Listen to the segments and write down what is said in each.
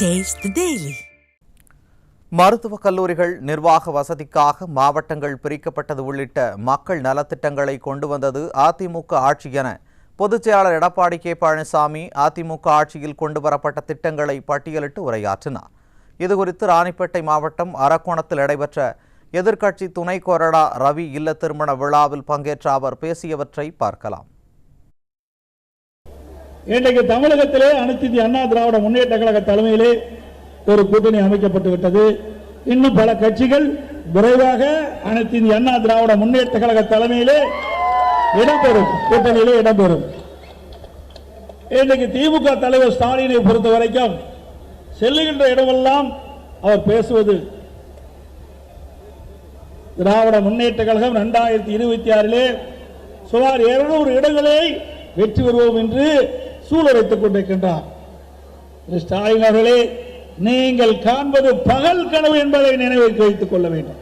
Taste the Daily. மருத்துவக் கல்லூரிகள் நிர்வாக வசதிக்காக மாவட்டங்கள் பிரிக்கப்பட்டது உள்ளிட்ட மக்கள் நலத்திட்டங்களை கொண்டு வந்தது அதிமுக ஆட்சி என பொதுச் செயலாளர் எடப்பாடி கே பழனிசாமி அதிமுக ஆட்சியில் கொண்டு வரப்பட்ட திட்டங்களை பட்டியலிட்டு உரையாற்றினார். இதுகுறித்து ராணிப்பேட்டை மாவட்டம் அரக்கோணத்தில் நடைபெற்ற எதிர்க்கட்சி துணை கொறடா ரவி இல்ல திருமண விழாவில் பங்கேற்ற அவர் பேசியவற்றை பார்க்கலாம். இன்றைக்கு தமிழகத்திலே அனைத்து இந்திய அண்ணா திராவிட முன்னேற்ற கழக தலைமையிலே ஒரு கூட்டணி அமைக்கப்பட்டு விட்டது. இன்னும் பல கட்சிகள் விரைவாக அனைத்து இந்திய அண்ணா திராவிட முன்னேற்ற கழக தலைமையிலே இடம்பெறும், கூட்டணியிலே இடம்பெறும். இன்றைக்கு திமுக தலைவர் ஸ்டாலினை பொறுத்த வரைக்கும் செல்லுகின்ற இடமெல்லாம் அவர் பேசுவது திராவிட முன்னேற்ற கழகம் 2026 சுமார் 200 இடங்களை வெற்றி பெறுவோம் என்று சூழலைத்துக் கொண்டிருக்கின்றார். ஸ்டாலின் அவர்களே, நீங்கள் காண்பது பகல் கனவு என்பதை நினைவில் வைத்துக் கொள்ள வேண்டும்.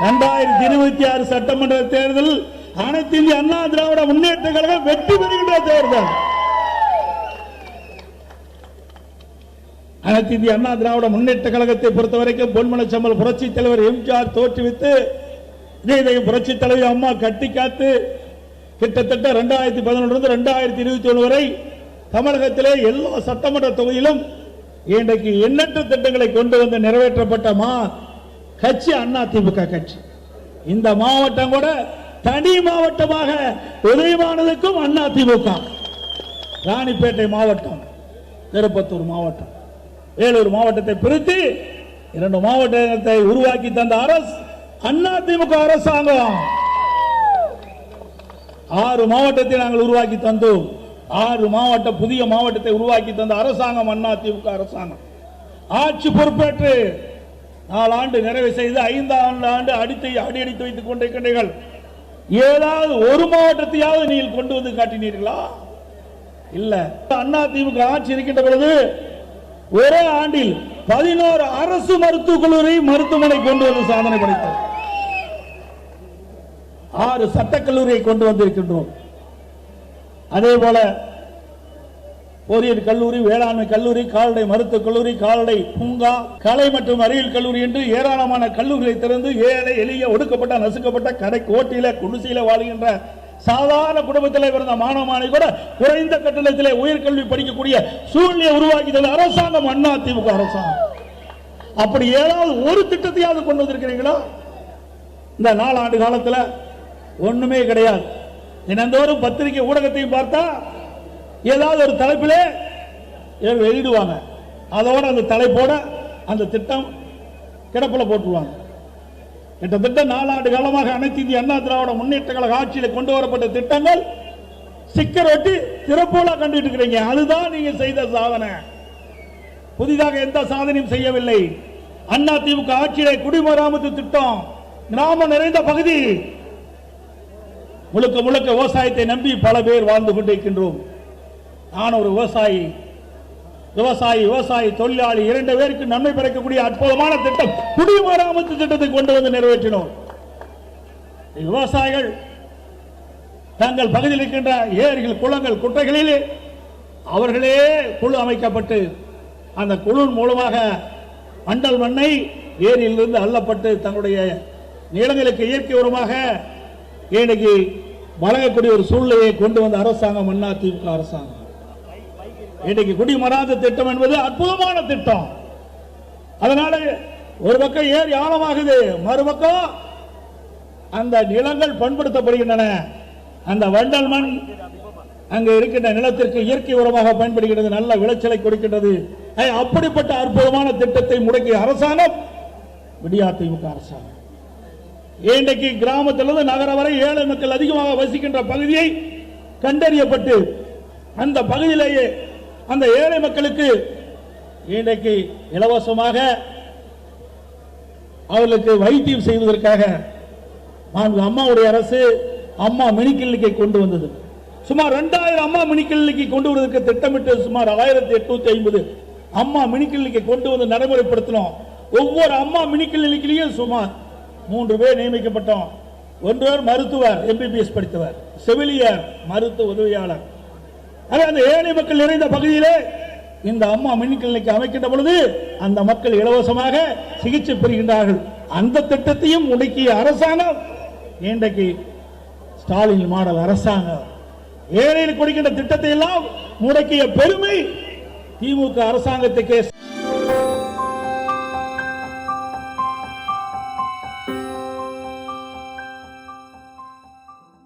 2026 சட்டமன்ற தேர்தல் அனைத்து இந்திய அண்ணா திராவிட முன்னேற்ற கழகம் வெற்றி பெறுகின்ற தேர்தல். அனைத்து இந்திய அண்ணா திராவிட முன்னேற்ற கழகத்தை பொறுத்தவரைக்கும் பொன்மனச்செம்மல் புரட்சி தலைவர் எம்ஜிஆர் தோற்றுவித்து இதயம் புரட்சி தலைவர் அம்மா கட்டி காத்து கிட்டத்தட்ட 2011 2021 வரை தமிழகத்திலே எல்லா சட்டமன்ற தொகுதியிலும் இன்றைக்கு எண்ணற்ற திட்டங்களை கொண்டு வந்து நிறைவேற்றப்பட்ட கட்சி அதிமுக கட்சி. இந்த மாவட்டம் கூட தனி மாவட்டமாக உதயமானதுக்கும் அதிமுக. ராணிப்பேட்டை மாவட்டம், திருப்பத்தூர் மாவட்டம், வேலூர் மாவட்டத்தை பிரித்து 2 மாவட்டத்தை உருவாக்கி தந்த அரசு அதிமுக அரசாங்கம். 6 மாவட்டத்தை நாங்கள் உருவாக்கி தந்தோம். 6 மாவட்ட புதிய மாவட்டத்தை உருவாக்கி தந்த அரசாங்கம் அதிமுக அரசாங்கம். ஆட்சி பொறுப்பேற்று 4 ஆண்டு நிறைவு செய்து 5ஆம் ஆண்டு அடியடித்து வைத்துக் கொண்டிருக்கிறீர்கள். ஏதாவது ஒரு மாவட்டத்தையாவது நீங்கள் கொண்டு வந்து காட்டினீர்களா? இல்ல. அதிமுக ஆட்சி இருக்கின்ற பொழுது ஒரே ஆண்டில் 11 அரசு மருத்துவக் கல்லூரி மருத்துவமனை கொண்டு வந்து சாதனை படைத்தார். 6 சட்டக்கல்லூரியை கொண்டு வந்திருக்கின்றோம். அதே போல பொறியியல் கல்லூரி, வேளாண்மை கல்லூரி, கால்நடை மருத்துவக் கல்லூரி, கால்நடை பூங்கா, கலை மற்றும் அறிவியல் கல்லூரி என்று ஏராளமான கல்லூரிகளை திறந்து ஏழை எளிய ஒடுக்கப்பட்ட நசுக்கப்பட்ட கடை கோட்டில குடிசையில வாழ்கின்ற சாதாரண குடும்பத்தில் பிறந்த மாணவனை கூட குறைந்த கட்டணத்திலே உயர்கல்வி படிக்கக்கூடிய சூழ்நிலையை உருவாக்கி தந்த அரசாங்கம் அதிமுக அரசாங்கம். அப்படி ஏதாவது ஒரு திட்டத்தையாவது கொண்டு வந்திருக்கிறீங்களா? இந்த 4 ஆண்டு காலத்தில் ஒண்ணுமே கிடையாது. தினந்தோறும் பத்திரிகை ஊடகத்தையும் பார்த்தா ஏதாவது ஒரு தலைப்பிலே வெளியிடுவாங்க. அதோட அந்த தலைப்போட அந்த திட்டம் கிடப்புல போட்டுருவாங்க. கிட்டத்தட்ட 4 ஆண்டு காலமாக அனைத்து இந்திய அண்ணா திராவிட முன்னேற்ற கழக ஆட்சியில் கொண்டு வரப்பட்ட திட்டங்கள் ஸ்டிக்கர் ஒட்டி திறப்போல கண்டுட்டு இருக்கிறீங்க. அதுதான் நீங்க செய்த சாதனை. புதிதாக எந்த சாதனையும் செய்யவில்லை. அதிமுக ஆட்சியிலே குடிமராமத்து திட்டம், கிராமம் நிறைந்த பகுதி, முழுக்க முழுக்க விவசாயத்தை நம்பி பல பேர் வாழ்ந்து கொண்டிருக்கின்றோம். நான் ஒரு விவசாயி தொழிலாளி 2 பேருக்கு நன்மை பெறக்கூடிய அற்புதமான திட்டம் குடிமராமத்து திட்டத்தை கொண்டு வந்து நிறைவேற்றினோம். விவசாயிகள் தங்கள் பகுதியில் இருக்கின்ற ஏரிகள், குளங்கள், குட்டைகளிலே அவர்களே குழு அமைக்கப்பட்டு அந்த குழு மூலமாக மண்டல் மண்ணை ஏரியிலிருந்து அள்ளப்பட்டு தங்களுடைய நிலங்களுக்கு இயற்கை உரமாக இன்னைக்கு வழங்கக்கூடிய ஒரு சூழ்நிலையை கொண்டு வந்த அரசாங்கம் அதிமுக அரசாங்கம். இன்னைக்கு குடிமராமத்து திட்டம் என்பது அற்புதமான திட்டம். அதனால ஒரு பக்கம் ஏரி ஆழமாகுது, மறுபக்கம் அந்த நிலங்கள் பண்படுத்தப்படுகின்றன. அந்த வண்டல் மண் அங்க இருக்கின்ற நிலத்திற்கு இயற்கை உரமாக பயன்படுகிறது, நல்ல விளைச்சலை கொடுக்கின்றது. அப்படிப்பட்ட அற்புதமான திட்டத்தை முடக்கிய அரசாங்கம் அதிமுக அரசாங்கம். இன்றைக்கு கிராமத்திலிருந்து நகரம் வரை ஏழை மக்கள் அதிகமாக வசிக்கின்ற பகுதியை கண்டறியப்பட்டு அந்த பகுதியிலேயே அந்த ஏழை மக்களுக்கு இன்றைக்கு இலவசமாக அவர்களுக்கு வைத்தியம் செய்வதற்காக அம்மாவுடைய அரசு அம்மா மினி கிளினிக்கை கொண்டு வந்தது. சுமார் 2000 அம்மா மினி கிளினிக்கை கொண்டு வருவதற்கு திட்டமிட்டு சுமார் 1850 அம்மா மினி கிளினிக்கை கொண்டு வந்து நடைமுறைப்படுத்தினோம். ஒவ்வொரு அம்மா மினி கிளினிக்கிலையும் சுமார் 3 பேர் நியமிக்கப்பட்டோம். ஒருவர் மருத்துவர், MBBS படித்தவர், செவிலியர், மருத்துவ உதவியாளர். அந்த ஏழை மக்கள் நிறைந்த பகுதியிலே இந்த அம்மா மின் கிளினிக் அமைக்கின்ற பொழுது அந்த மக்கள் இலவசமாக சிகிச்சை பெறுகின்றார்கள். அந்த திட்டத்தையும் முடக்கிய அரசாங்கம் இன்றைக்கு ஸ்டாலின் மாடல் அரசாங்கம். ஏழையில் கொடுக்கின்ற திட்டத்தை எல்லாம் முடக்கிய பெருமை திமுக அரசாங்கத்துக்கே.